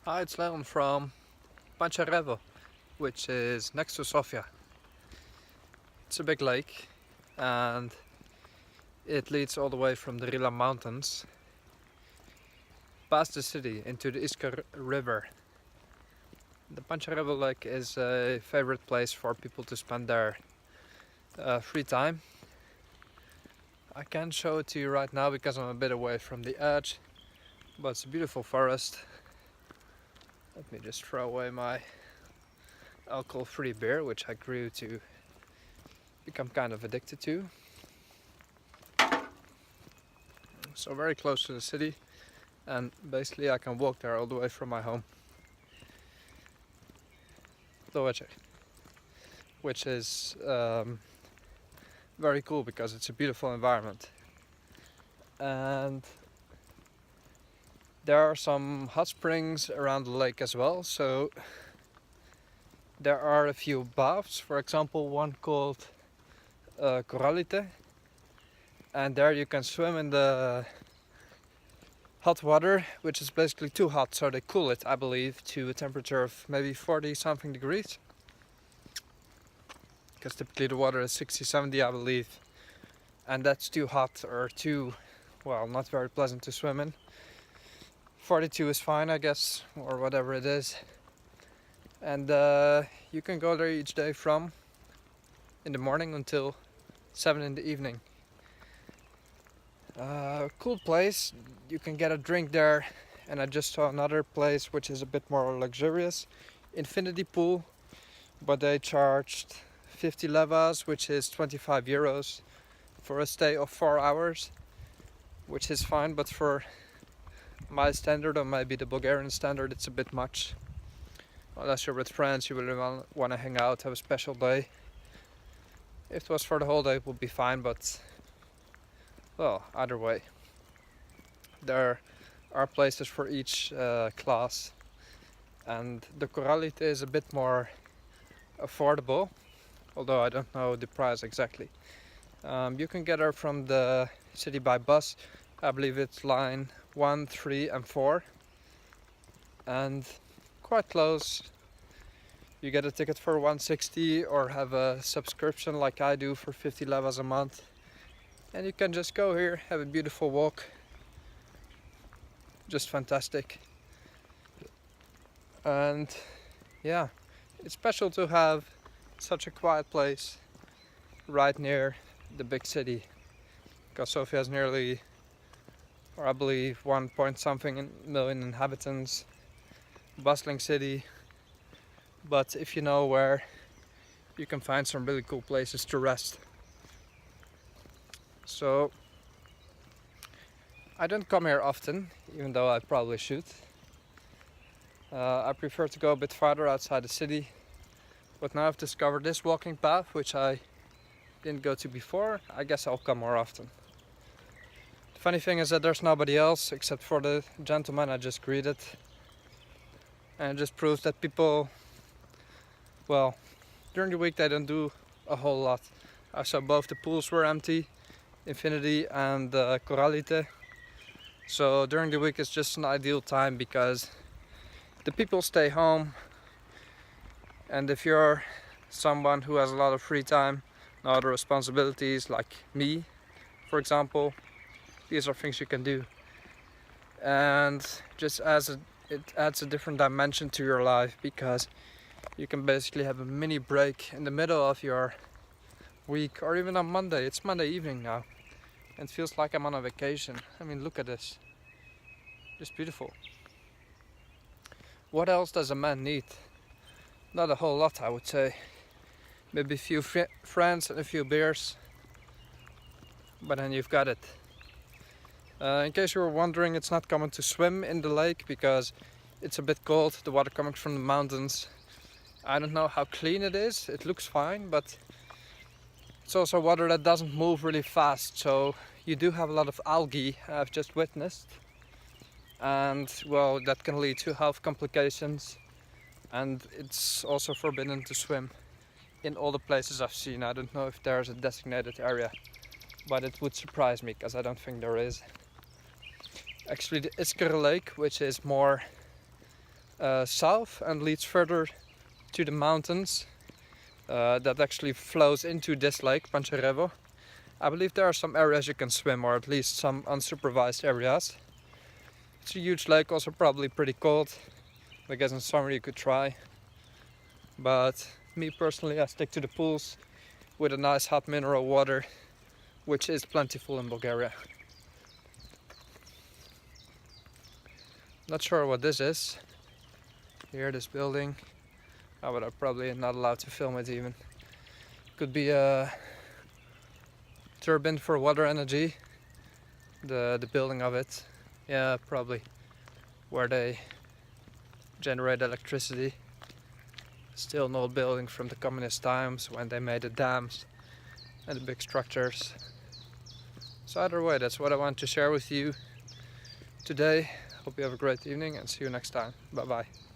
Hi, it's Leon from Pancharevo, which is next to Sofia. It's a big lake and it leads all the way from the Rila Mountains past the city into the Iskar River. The Pancharevo Lake is a favorite place for people to spend their free time. I can't show it to you right now because I'm a bit away from the edge, but it's a beautiful forest. Let me just throw away my alcohol-free beer, which I grew to become kind of addicted to. So very close to the city, and basically I can walk there all the way from my home. Which is very cool because it's a beautiful environment. And there are some hot springs around the lake as well, so there are a few baths, for example one called Corallite, and there you can swim in the hot water, which is basically too hot, so they cool it, I believe, to a temperature of maybe 40 something degrees, because typically the water is 60-70, I believe, and that's too hot or too, well, not very pleasant to swim in. 42 is fine, I guess, or whatever it is. And you can go there each day from in the morning until 7 in the evening. Cool place. You can get a drink there, and I just saw another place which is a bit more luxurious, infinity pool, but they charged 50 levas, which is 25 euros for a stay of 4 hours, which is fine, but for my standard, or maybe the Bulgarian standard, it's a bit much. Unless you're with friends, you really want to hang out, have a special day. If it was for the whole day, it would be fine, but well, either way. There are places for each class, and the Corallite is a bit more affordable, although I don't know the price exactly. You can get there from the city by bus. I believe it's line 1, 3 and 4, and quite close. You get a ticket for 160 or have a subscription like I do for 50 levas a month, and you can just go here, have a beautiful walk. Just fantastic. And yeah, it's special to have such a quiet place right near the big city, because Sofia is nearly, or I believe, 1 point something million inhabitants, bustling city. But if you know where, you can find some really cool places to rest. So I don't come here often, even though I probably should. I prefer to go a bit farther outside the city, but now I've discovered this walking path, which I didn't go to before. I guess I'll come more often. The funny thing is that there's nobody else except for the gentleman I just greeted, and it just proves that people, well, during the week they don't do a whole lot. I saw both the pools were empty, Infinity and Corallite. So during the week it's just an ideal time because the people stay home, and if you're someone who has a lot of free time, no other responsibilities like me, for example, these are things you can do. And just it adds a different dimension to your life, because you can basically have a mini break in the middle of your week, or even on Monday. It's Monday evening now, and it feels like I'm on a vacation. I mean, look at this. Just beautiful. What else does a man need? Not a whole lot, I would say. Maybe a few friends and a few beers, but then you've got it. In case you were wondering, it's not common to swim in the lake because it's a bit cold, the water coming from the mountains. I don't know how clean it is. It looks fine, but it's also water that doesn't move really fast, so you do have a lot of algae, I've just witnessed. And well, that can lead to health complications, and it's also forbidden to swim in all the places I've seen. I don't know if there's a designated area, but it would surprise me because I don't think there is. Actually, the Iskar Lake, which is more south and leads further to the mountains that actually flows into this lake, Pancharevo. I believe there are some areas you can swim, or at least some unsupervised areas. It's a huge lake, also probably pretty cold. I guess in summer you could try. But me personally, I stick to the pools with a nice hot mineral water, which is plentiful in Bulgaria. Not sure what this is. Here, this building. Oh, but I'm probably not allowed to film it even. Could be a turbine for water energy. The building of it. Yeah, probably. Where they generate electricity. Still an old building from the communist times when they made the dams and the big structures. So either way, that's what I want to share with you today. Hope you have a great evening and see you next time. Bye bye.